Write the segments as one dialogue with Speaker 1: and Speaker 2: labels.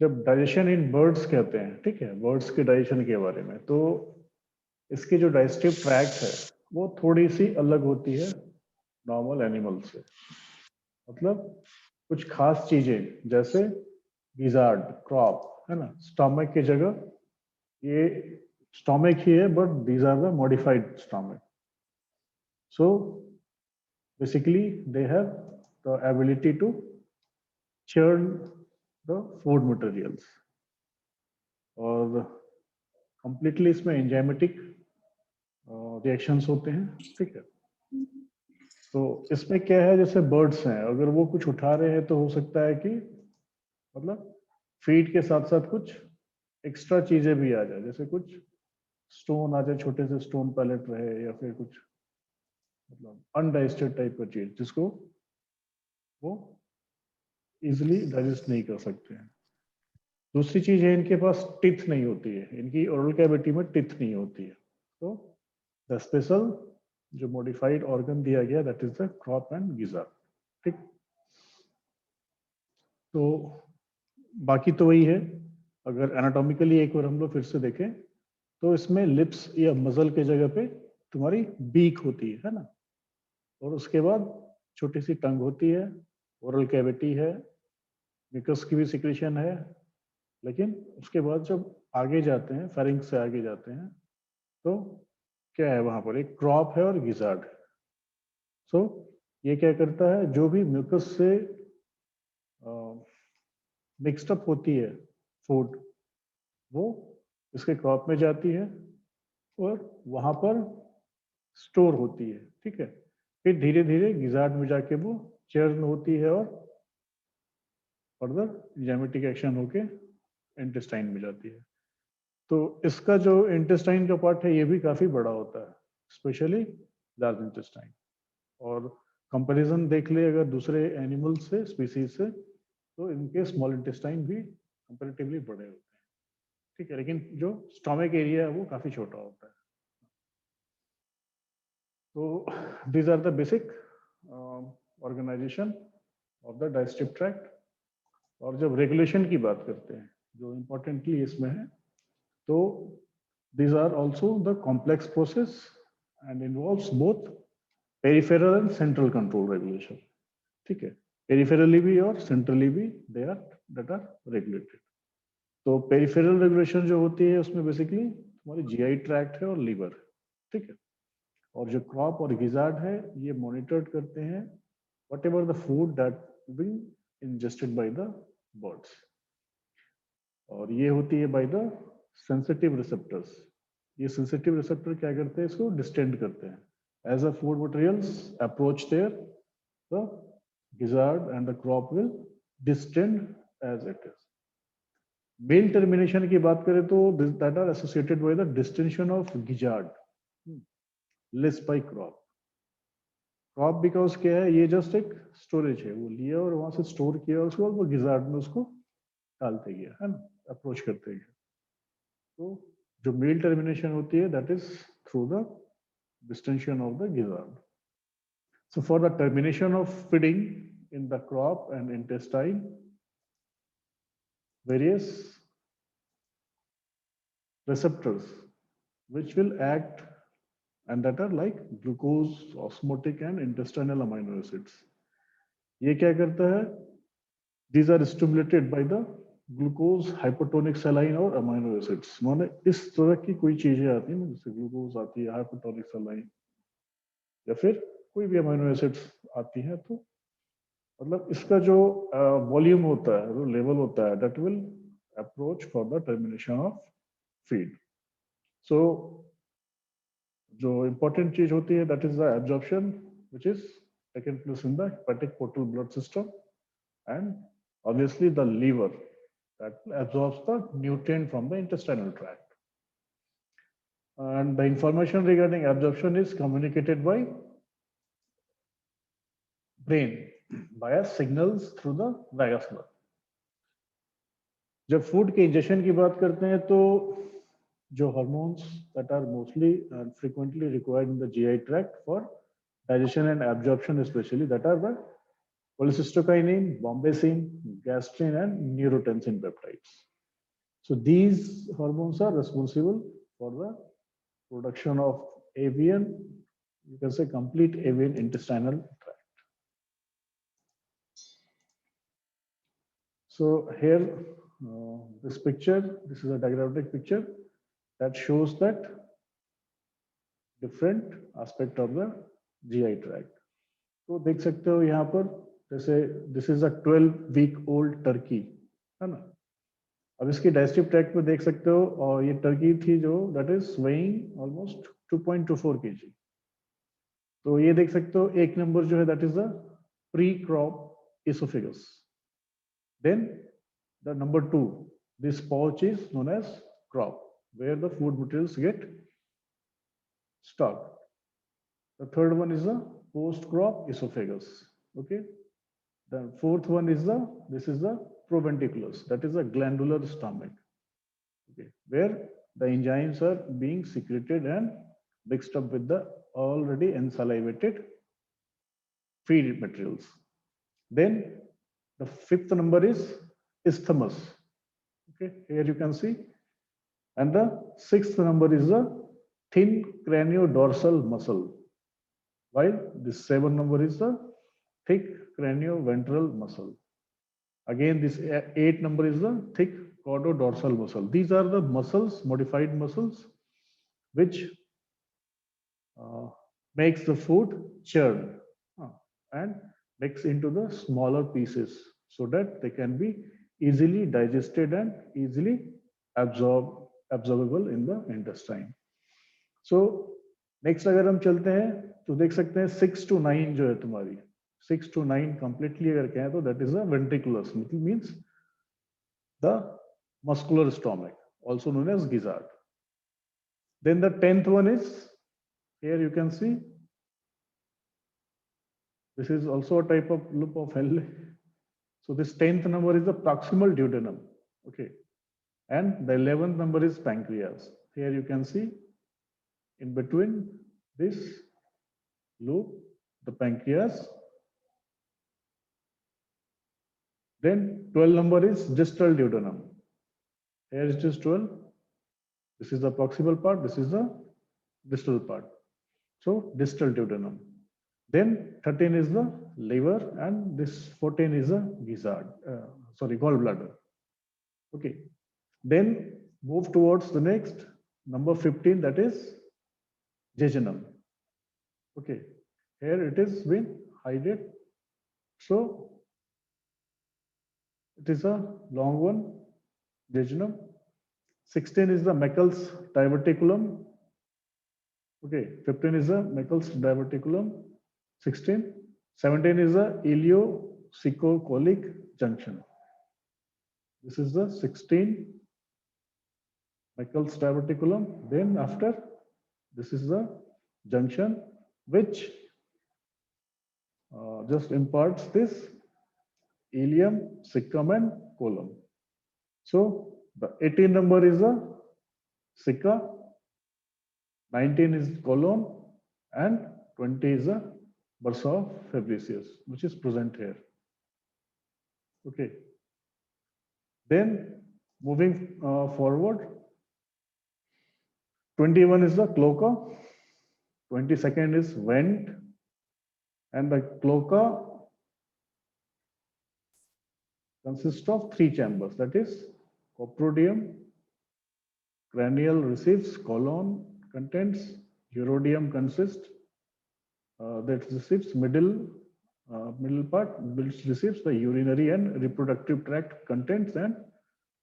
Speaker 1: जब digestion in birds कहते हैं, ठीक है, बर्ड्स के डाइजेशन के बारे में, तो इसकी जो डाइजेस्टिव ट्रैक्ट है वो थोड़ी सी अलग होती है नॉर्मल एनिमल से। मतलब कुछ खास चीजें जैसे गिजार्ड, क्रॉप, है ना, स्टमक की जगह ये स्टमक ही है, but these are the modified stomach. So basically they have the ability to churn the food materials, और कंप्लीटली इसमें एंजाइमेटिक रिएक्शंस होते हैं, ठीक है। तो इसमें क्या है, जैसे बर्ड्स हैं, अगर वो कुछ उठा रहे हैं तो हो सकता है कि मतलब फीड के साथ साथ कुछ एक्स्ट्रा चीजें भी आ जाए, जैसे कुछ स्टोन आ जाए, छोटे से स्टोन पैलेट रहे, या फिर कुछ मतलब अनडाइजेस्टेड टाइप का चीज जिसको वो इजिली डाइजेस्ट नहीं कर सकते हैं। दूसरी चीज है, इनके पास टिथ नहीं होती है, इनकी ओरल कैविटी में टिथ नहीं होती है। तो द स्पेशल जो मॉडिफाइड ऑर्गन दिया गया, that is the crop and गिजार, ठीक। तो बाकी तो वही है। अगर एनाटॉमिकली एक बार हम लोग फिर से देखें, तो इसमें लिप्स या मजल के जगह पे तुम्हारी बीक होती है ना, और उसके बाद छोटी सी टंग होती है, ओरल कैविटी है, म्यूकस की भी सिक्रेशन है। लेकिन उसके बाद जब आगे जाते हैं, फेरिंक्स से आगे जाते हैं, तो क्या है, वहां पर एक क्रॉप है और गिजार्ड है। सो ये क्या करता है, जो भी म्यूकस से मिक्सड अप होती है फूड, वो इसके क्रॉप में जाती है और वहां पर स्टोर होती है, ठीक है। फिर धीरे धीरे गिजार्ड में जाके वो चर्न होती है और फर्दर एंजाइमेटिक एक्शन होके इंटेस्टाइन में जाती है। तो इसका जो इंटेस्टाइन का पार्ट है ये भी काफी बड़ा होता है, स्पेशली लार्ज इंटेस्टाइन। और कंपैरिजन देख ले अगर दूसरे एनिमल से, स्पीसीज से, तो इनके स्मॉल इंटेस्टाइन भी कंपैरेटिवली बड़े होते हैं, ठीक है। लेकिन जो स्टोमक एरिया है वो काफी छोटा होता है। तो these are the basic organisation of the digestive tract. और जब रेगुलेशन की बात करते हैं, जो इम्पोर्टेंटली इसमें है, तो these are also the complex process and involves both peripheral and central control regulation, ठीक है। पेरिफेरली भी और सेंट्रली भी they are that are regulated. तो पेरिफेरल रेगुलेशन जो होती है उसमें बेसिकली हमारी जीआई ट्रैक्ट है और लीवर, ठीक है। और जो क्रॉप और गिजार्ड है ये मॉनिटर्ड करते हैं whatever the food that being ingested by the birds. और ये होती है बाय द सेंसिटिव रिसेप्टर्स। ये सेंसिटिव रिसेप्टर क्या करते हैं, इसको डिस्टेंड करते हैं। As a food materials approach there, the gizzard and the crop will distend as it is. Meal termination की बात करें तो that are associated by the distension of gizzard less by crop. Crop because क्या है, ये just एक storage है, वो लिया और वहां से स्टोर किया, उसके बाद वो gizzard में उसको डालते गया, है ना, अप्रोच करते गया। तो जो मेल टर्मिनेशन होती है that is through the distension of the gizzard. So for the termination of feeding in the crop and intestine, various receptors which will act, and that are like glucose, osmotic and intestinal amino acids. ये क्या करता है, these are stimulated by the glucose, hypotonic saline और amino acids. माने इस तरह की कोई चीजें आती है ना, जैसे ग्लूकोज आती है, हाइपोटोनिक सलाइन, या फिर कोई भी अमाइनो एसिड्स आती है, तो मतलब इसका जो वॉल्यूम होता है, जो लेवल होता है, that will approach for the termination of feed. So जो इंपॉर्टेंट चीज होती है that is the absorption which is taken place in the hepatic portal blood system, and obviously the liver that absorbs the nutrient from the intestinal tract. And the information regarding absorption is communicated by brain via signals through the vagus nerve. जब food के injection की बात करते हैं तो जो hormones that are mostly and frequently required in the GI tract for digestion and absorption, especially that are the cholecystokinin, bombesin, gastrin and neurotensin peptides. So these hormones are responsible for the production of avian, you can say complete avian intestinal tract. So here, this picture, this is a diagrammatic picture that shows that different aspect of the GI tract. तो देख सकते हो यहाँ पर जैसे this is a 12-week old Turkey है ना. अब इसकी डाइजेस्टिव ट्रैक्ट में देख सकते हो और ये टर्की थी जो that is weighing almost 2.24 kg. तो ये देख सकते हो एक नंबर जो है that is the pre crop oesophagus. Then the number 2, this pouch is known as crop where the food materials get stored. The third one is the post crop esophagus. Okay. The fourth one is this is the proventriculus, that is a glandular stomach. Okay, where the enzymes are being secreted and mixed up with the already ensalivated feed materials. Then the fifth number is isthmus. Okay, here you can see, and the sixth number is the thin craniodorsal muscle, while this 7th number is the thick cranioventral muscle. Again, this 8th number is the thick caudodorsal muscle. These are the muscles, modified muscles, which makes the food churn and mix into the smaller pieces so that they can be easily digested and easily absorbable in the intestine. So next अगर हम चलते हैं तो देख सकते हैं 6 to 9 जो है तुम्हारी 6 to 9 completely अगर कहें तो that is a ventriculus, which means the muscular stomach, also known as gizzard. Then the 10th one is, here you can see, this is also a type of loop of Henle. So this 10th number is the proximal duodenum. Okay, and the 11th number is pancreas. Here you can see in between this loop the pancreas. Then 12 number is distal duodenum. Here it is 12. This is the proximal part, this is the distal part. So distal duodenum. Then 13 is the liver and this 14 is the gizzard, gallbladder. Okay. Then move towards the next number 15, that is jejunum. Okay. Here it is been hidden. So it is a long one, jejunum. 16 is the Meckel's diverticulum. Okay, 15 is the Meckel's diverticulum. 16. 17 is the ileococolic junction. This is the 16 Meckel's diverticulum. Then after, this is the junction which just imparts this ileum, cecum and colum. So the 18 number is the ceca, 19 is colon and 20 is the bursa of Fabricius, which is present here. Okay. Then moving forward, 21 is the cloaca, 22nd is vent, and the cloaca consists of 3 chambers, that is coprodium, cranial receives, colon contents, urodium consists, that receives middle part, which receives the urinary and reproductive tract contents, and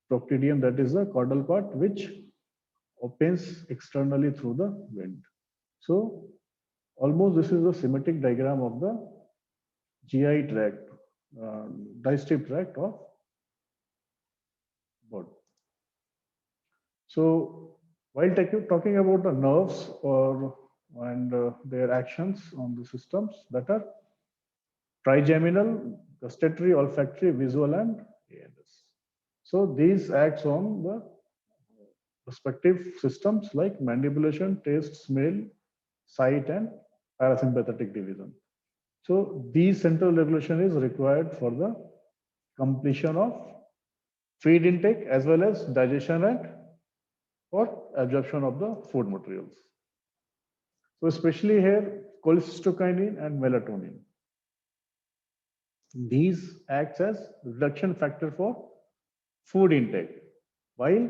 Speaker 1: proctidium, that is the caudal part, which opens externally through the vent. So almost this is the schematic diagram of the GI tract, digestive tract of body. So while talking about the nerves and their actions on the systems that are trigeminal, gustatory, olfactory, visual, and ANS. So these acts on the respective systems like mandibulation, taste, smell, sight, and parasympathetic division. So these central regulation is required for the completion of feed intake as well as digestion and or absorption of the food materials. So especially here, cholecystokinin and melatonin. These acts as reduction factor for food intake, while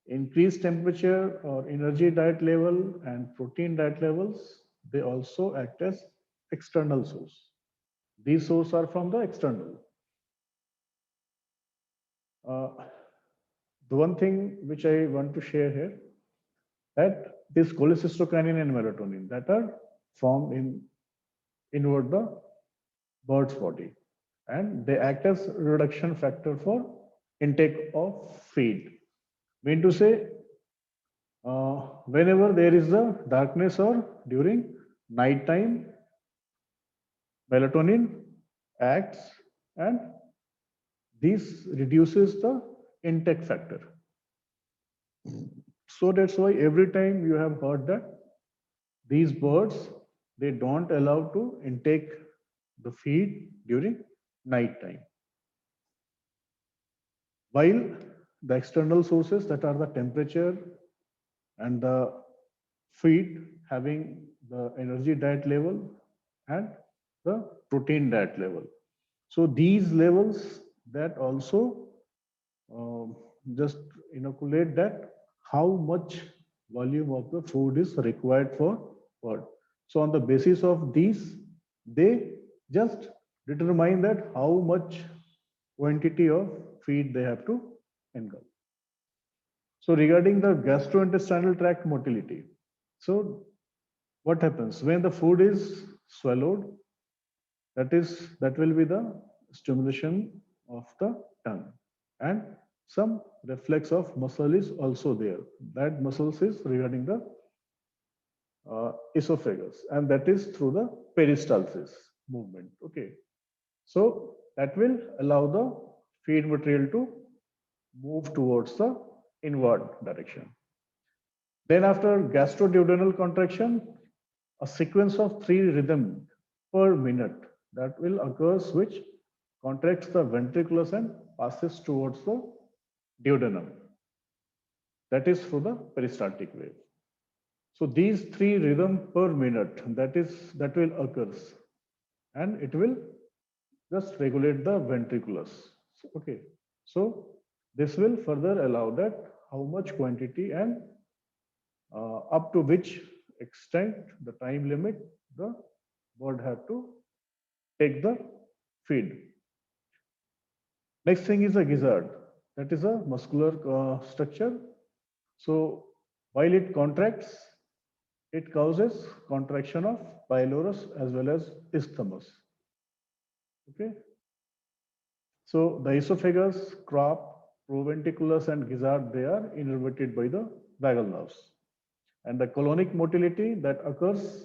Speaker 1: increased temperature or energy diet level and protein diet levels, they also act as external source. These sources are from the external. The one thing which I want to share here, that this cholecystokinin and melatonin that are formed in inward the bird's body, and they act as reduction factor for intake of feed. Mean to say, whenever there is a darkness or during night time, melatonin acts and this reduces the intake factor. So that's why every time you have heard that these birds, they don't allow to intake the feed during night time. While the external sources, that are the temperature and the feed, having the energy diet level and the protein diet level. So these levels that also just inoculate that how much volume of the food is required for bird. So on the basis of these, they just determine that how much quantity of feed they have to engulf. So regarding the gastrointestinal tract motility, so what happens when the food is swallowed? That will be the stimulation of the tongue, and some reflex of muscle is also there. That muscles is regarding the esophagus, and that is through the peristalsis movement. Okay, so that will allow the feed material to move towards the inward direction. Then after gastroduodenal contraction, a sequence of 3 rhythms per minute that will occurs, which contracts the ventriculus and passes towards the duodenum. That is through the peristaltic wave. So these 3 rhythms per minute, that will occurs, and it will just regulate the ventriculus. Okay, so this will further allow that how much quantity and up to which extent the time limit the bird have to take the feed. Next thing is a gizzard. That is a muscular structure. So while it contracts, it causes contraction of pylorus as well as isthmus. Okay. So the esophagus, crop, proventriculus, and gizzard, they are innervated by the vagal nerves. And the colonic motility that occurs,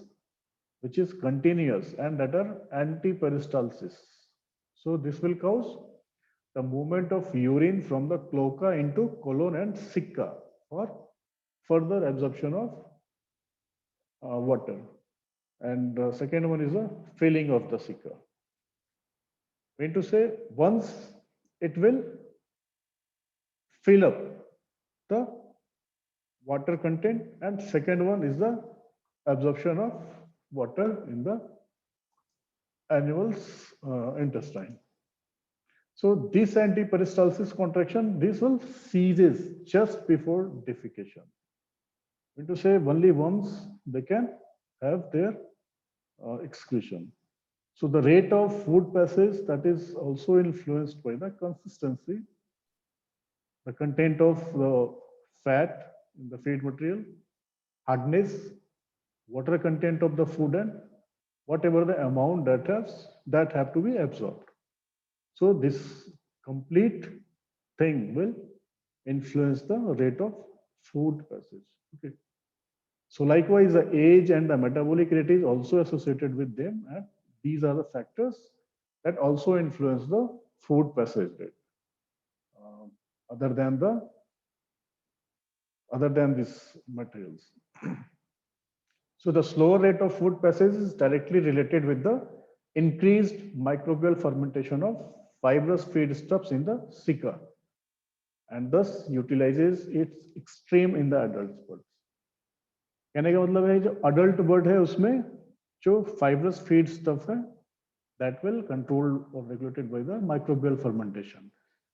Speaker 1: which is continuous, and that are antiperistalsis. So this will cause the movement of urine from the cloaca into colon and ceca for further absorption of water. And the second one is a filling of the ceca. Mean to say, once it will fill up the water content, and second one is the absorption of water in the animal's intestine. So this antiperistalsis contraction, this will ceases just before defecation. Mean to say, only once they can have their excretion. So the rate of food passage, that is also influenced by the consistency, the content of the fat in the feed material, hardness, water content of the food, and whatever the amount that have to be absorbed. So this complete thing will influence the rate of food passage. Okay. So likewise, the age and the metabolic rate is also associated with them, and these are the factors that also influence the food passage rate. Other than these materials. So the slower rate of food passage is directly related with the increased microbial fermentation of fibrous feedstuffs in the cica and thus utilizes its extreme in the adult birds. कहने का मतलब है जो adult bird है उसमें जो fibrous feedstuff है that will controlled or regulated by the microbial fermentation.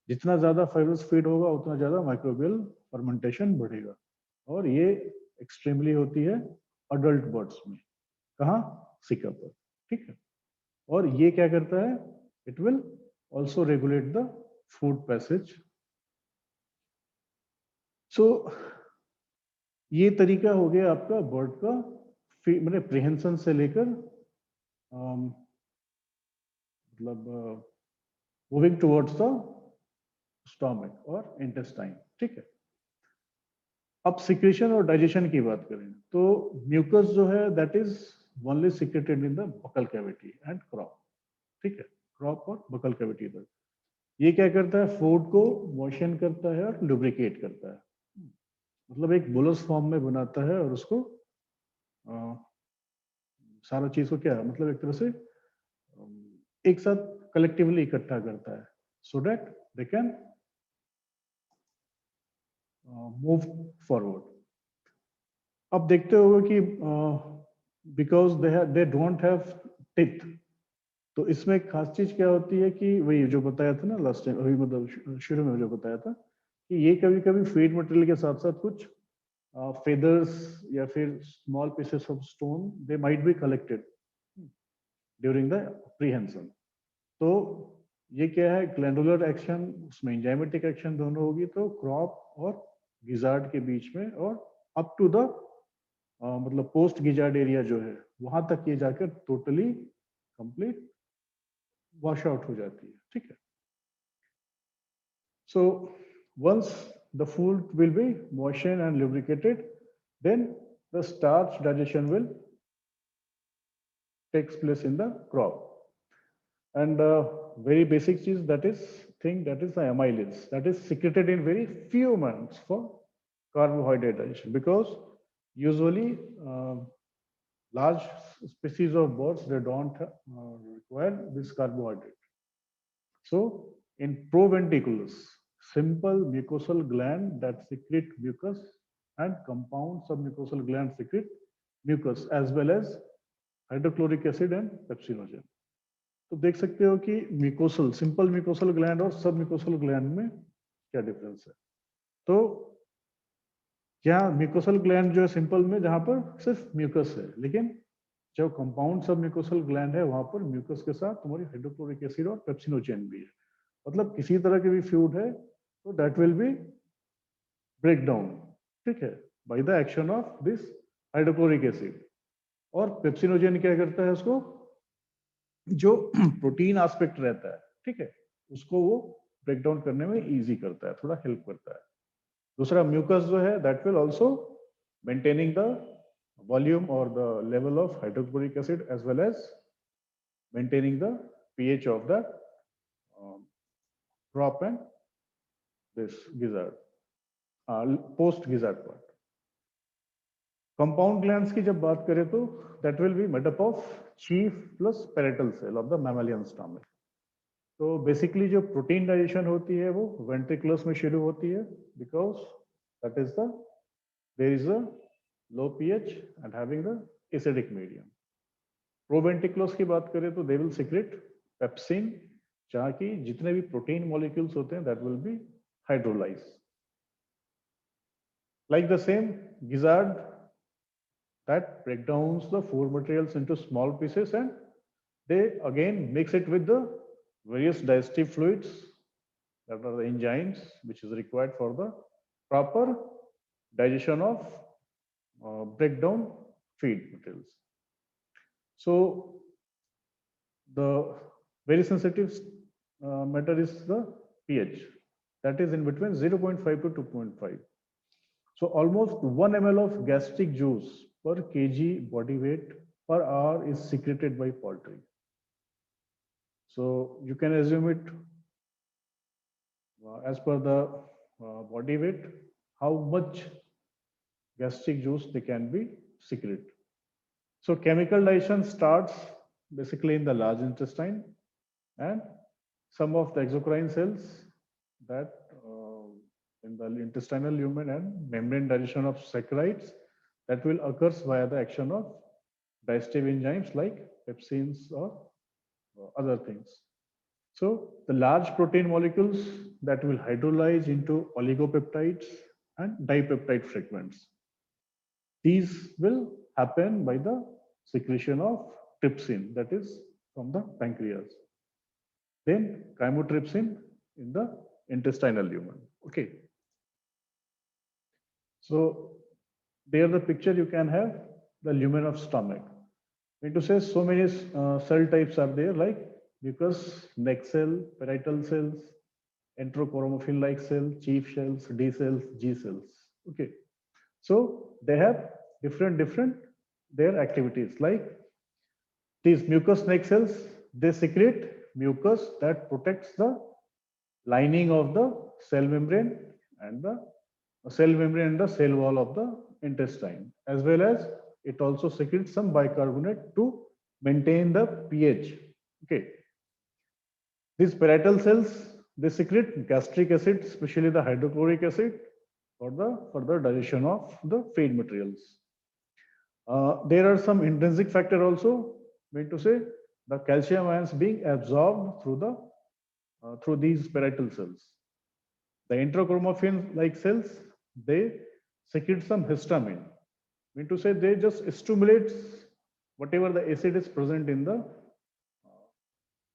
Speaker 1: जितना ज्यादा fibrous feed होगा उतना ज्यादा microbial fermentation बढ़ेगा और ये extremely होती है adult birds में. कहाँ? सिका पर. ठीक है. और ये क्या करता है? It will also regulate the food passage. So ये तरीका हो गया आपका बर्ड का मतलब प्रिहेंशन से लेकर मतलब मूविंग टुवर्ड्स द स्टोमक और इंटेस्टाइन. ठीक है. अब सिक्रेशन और डाइजेशन की बात करें तो म्यूकस जो है that is only secreted in the buccal cavity and crop. ठीक है. क्रॉप और बकल कैविटी तक ये क्या करता है? फूड को मॉइशन करता है और लुब्रिकेट करता है. मतलब एक बोलस फॉर्म में बनाता है और उसको सारा चीज को क्या मतलब एक तरह से एक साथ कलेक्टिवली इकट्ठा करता है so that they can move forward. अब देखते हो कि because they don't have teeth, तो इसमें एक खास चीज क्या होती है कि वही जो बताया था ना लास्ट टाइम, अभी मतलब शुरू में जो बताया था कि ये कभी कभी फीड मटेरियल के साथ साथ कुछ फेदर्स या फिर small pieces of stone they might be collected during the prehension. तो ये क्या है? ग्लैंडुलर एक्शन, उसमें एंजाइमेटिक एक्शन दोनों होगी. तो क्रॉप और गिजार्ड के बीच में और अप टू द मतलब पोस्ट गिजार्ड एरिया जो है वहां तक ये जाकर टोटली कंप्लीट वॉश आउट हो जाती है. ठीक है. So once the food will be moistened and lubricated, then the starch digestion will takes place in the crop. And very basic cheese that is the amylase that is secreted in very few months for carbohydrate digestion, because usually large species of birds they don't require this carbohydrate. So in proventriculus, simple mucosal gland that secrete mucus and compound submucosal gland secrete mucus as well as hydrochloric acid and pepsinogen. तो देख सकते हो कि mucosal, simple mucosal gland और सब mucosal gland में क्या difference है. तो यहाँ म्यूकोसल ग्लैंड जो है सिंपल में जहां पर सिर्फ म्यूकस है, लेकिन जो कंपाउंड सब म्यूकोसल ग्लैंड है वहां पर म्यूकस के साथ तुम्हारी हाइड्रोक्लोरिक एसिड और पेप्सिनोजेन भी है. मतलब किसी तरह के भी फ्लूइड है तो that will be break down. ठीक है. By the action of this hydrochloric acid. और पेप्सिनोजेन क्या करता है? उसको जो प्रोटीन एस्पेक्ट रहता है, ठीक है, उसको वो ब्रेक डाउन करने में इजी करता है, थोड़ा हेल्प करता है. दूसरा म्यूकस जो है that will also maintaining the volume और the level of hydrochloric acid as well as maintaining the pH of the crop and this gizzard, post gizzard part. Compound glands की जब बात करें तो that will be made up of chief plus parietal cell of the mammalian stomach. तो basically जो protein digestion होती है वो ventriculus में शुरू होती है, because that is there is a low pH and having the acidic medium. Proventriculus की बात करें तो they will secrete pepsin, जहाँ की जितने भी प्रोटीन मॉलिक्यूल्स होते हैं that will be hydrolyzed. Like the same gizzard that break down the food materials into small pieces and they again mix it with the various digestive fluids that are the enzymes which is required for the proper digestion of breakdown feed materials. So the very sensitive matter is the pH that is in between 0.5 to 2.5. So almost 1 ml of gastric juice per kg body weight per hour is secreted by poultry. So you can assume it as per the body weight how much gastric juice they can be secrete. So chemical digestion starts basically in the large intestine and some of the exocrine cells that in the intestinal lumen and membrane digestion of saccharides that will occurs via the action of digestive enzymes like pepsins or other things. So the large protein molecules that will hydrolyze into oligopeptides and dipeptide fragments. These will happen by the secretion of trypsin, that is from the pancreas. Then chymotrypsin in the intestinal lumen. Okay. So there the picture you can have the lumen of stomach. Mean to say so many cell types are there like mucus, neck cell, parietal cells, enterochromophil-like cell, chief cells, D cells, G cells. Okay. So they have different their activities. Like these mucous neck cells, they secrete mucus that protects the lining of the cell membrane and the cell wall of the intestine, as well as it also secretes some bicarbonate to maintain the pH. Okay. These parietal cells, they secrete gastric acid, especially the hydrochloric acid, for the further digestion of the feed materials. There are some intrinsic factor also, mean to say the calcium ions being absorbed through these parietal cells. The enterochromophil-like cells, they secrete some histamine. Mean to say they just stimulates whatever the acid is present in the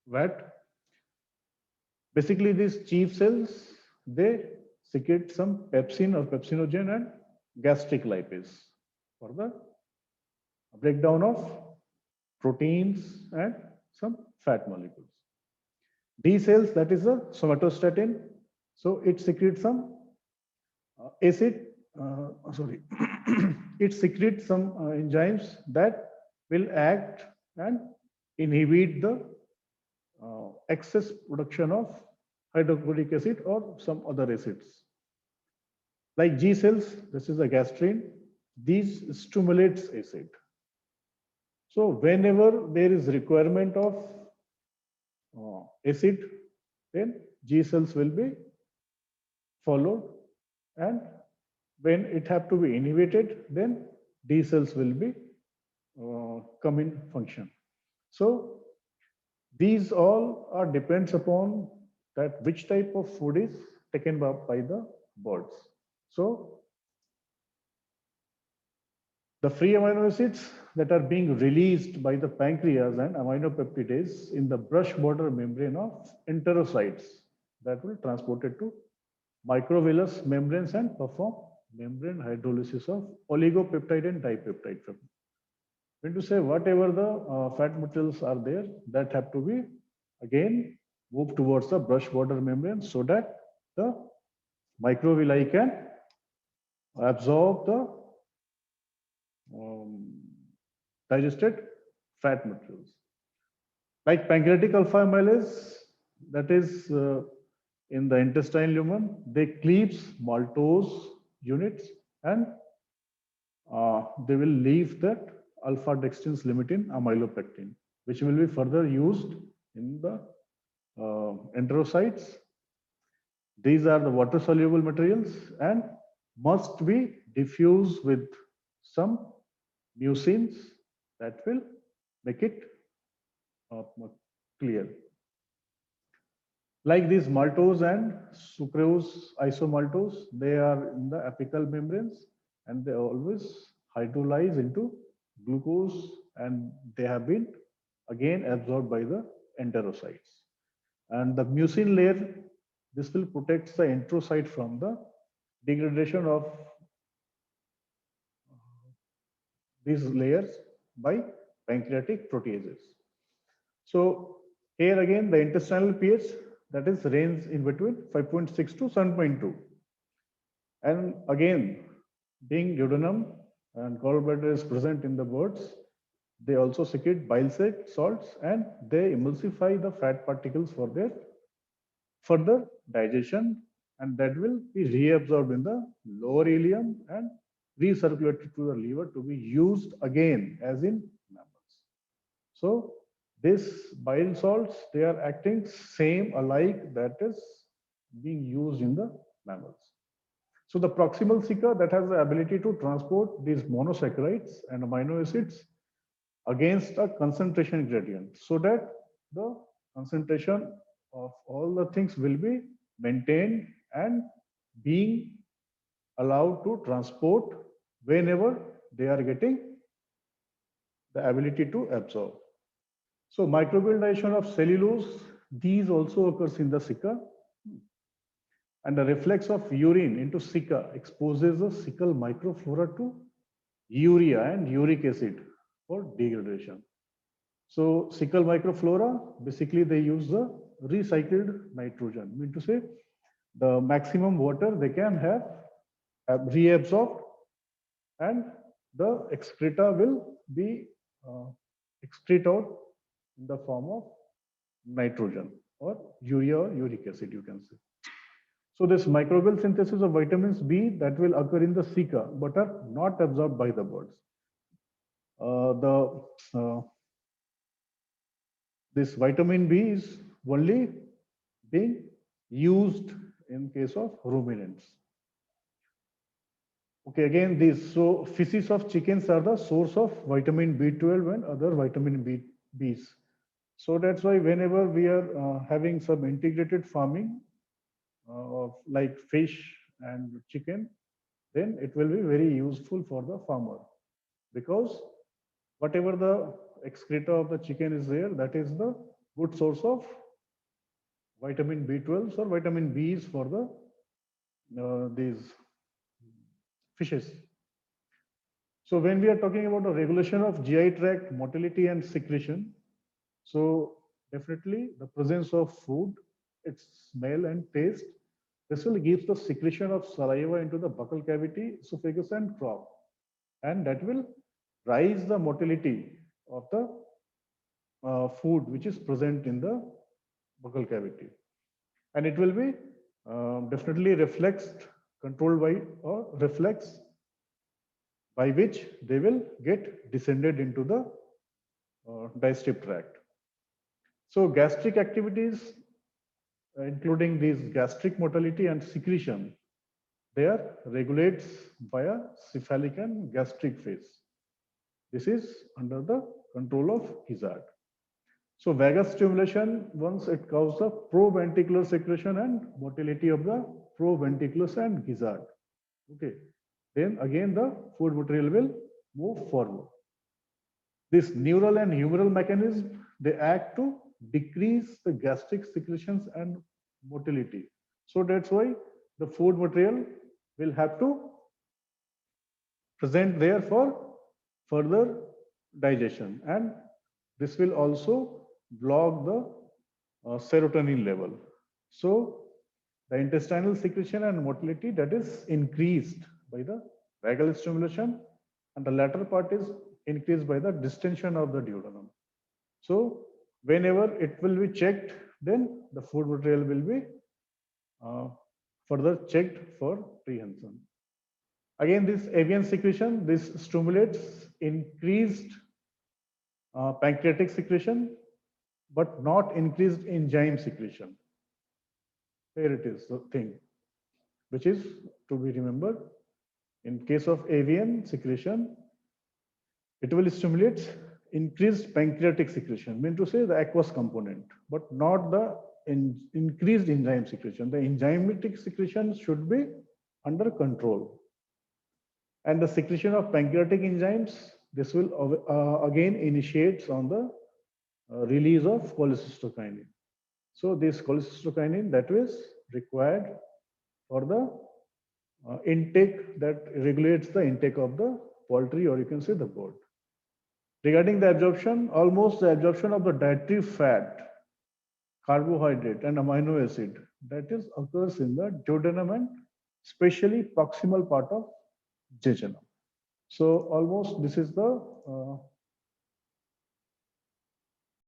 Speaker 1: vat. Basically, these chief cells, they secrete some pepsin or pepsinogen and gastric lipase for the breakdown of proteins and some fat molecules. D cells, that is a somatostatin. So it secretes some acid, it secretes some enzymes that will act and inhibit the excess production of hydrochloric acid or some other acids. Like G cells, this is a gastrin, these stimulates acid. So whenever there is requirement of acid, then G cells will be followed, and when it have to be inhibited, then D cells will be come in function. So these all are depends upon that which type of food is taken by the birds. So the free amino acids that are being released by the pancreas and aminopeptidase in the brush border membrane of enterocytes that will transport it to microvillus membranes and perform membrane hydrolysis of oligopeptide and dipeptide. When to say whatever the fat materials are there, that have to be again moved towards the brush border membrane so that the microvilli can absorb the digested fat materials. Like pancreatic alpha amylase, that is in the intestinal lumen, they cleaves maltose units and they will leave that alpha dextrins limiting amylopectin, which will be further used in the enterocytes. These are the water soluble materials and must be diffused with some mucins that will make it clear. Like these maltose and sucrose isomaltose, they are in the apical membranes and they always hydrolyze into glucose and they have been again absorbed by the enterocytes. And the mucin layer, this will protect the enterocyte from the degradation of these layers by pancreatic proteases. So here again the intestinal pH, that is range in between 5.6 to 7.2. And again, being duodenum and gallbladder is present in the birds, they also secrete bile salts and they emulsify the fat particles for their further digestion, and that will be reabsorbed in the lower ileum and recirculated to the liver to be used again as in mammals. So These bile salts, they are acting same alike that is being used in the mammals. So the proximal cica that has the ability to transport these monosaccharides and amino acids against a concentration gradient so that the concentration of all the things will be maintained and being allowed to transport whenever they are getting the ability to absorb. So microbial digestion of cellulose, these also occurs in the cica, and the reflex of urine into cica exposes the cecal microflora to urea and uric acid for degradation. So cecal microflora, basically they use the recycled nitrogen. I mean to say, the maximum water they can have reabsorbed, and the excreta will be excrete out in the form of nitrogen or urea or uric acid, you can say. So this microbial synthesis of vitamins B that will occur in the cica but are not absorbed by the birds. This vitamin B is only being used in case of ruminants. Okay, again, these so feces of chickens are the source of vitamin B12 and other vitamin Bs. So that's why whenever we are having some integrated farming of like fish and chicken, then it will be very useful for the farmer, because whatever the excreta of the chicken is there, that is the good source of vitamin B12 or vitamin Bs for the these fishes. So when we are talking about the regulation of GI tract motility and secretion, so definitely the presence of food, its smell and taste, this will give the secretion of saliva into the buccal cavity, esophagus and crop, and that will rise the motility of the food which is present in the buccal cavity, and it will be definitely reflexed, controlled by or reflex by which they will get descended into the digestive tract. So gastric activities, including these gastric motility and secretion, they are regulated via cephalic and gastric phase. This is under the control of gizzard. So vagus stimulation, once it causes the proventricular secretion and motility of the proventriculus and gizzard. Okay, then again the food material will move forward. This neural and humoral mechanism, they act to decrease the gastric secretions and motility. So that's why the food material will have to present there for further digestion, and this will also block the serotonin level. So the intestinal secretion and motility, that is increased by the vagal stimulation, and the latter part is increased by the distension of the duodenum. So whenever it will be checked, then the food material will be further checked for prehension. Again, this avian secretion, this stimulates increased pancreatic secretion, but not increased enzyme secretion. Here it is, the thing, which is to be remembered. In case of avian secretion, it will stimulate increased pancreatic secretion, mean to say the aqueous component, but not the increased enzyme secretion. The enzymatic secretion should be under control. And the secretion of pancreatic enzymes, this will again initiates on the release of cholecystokinin. So this cholecystokinin that is required for the intake, that regulates the intake of the poultry, or you can say the bird. Regarding the absorption, almost the absorption of the dietary fat, carbohydrate and amino acid, that is occurs in the duodenum and especially proximal part of jejunum. So almost this is the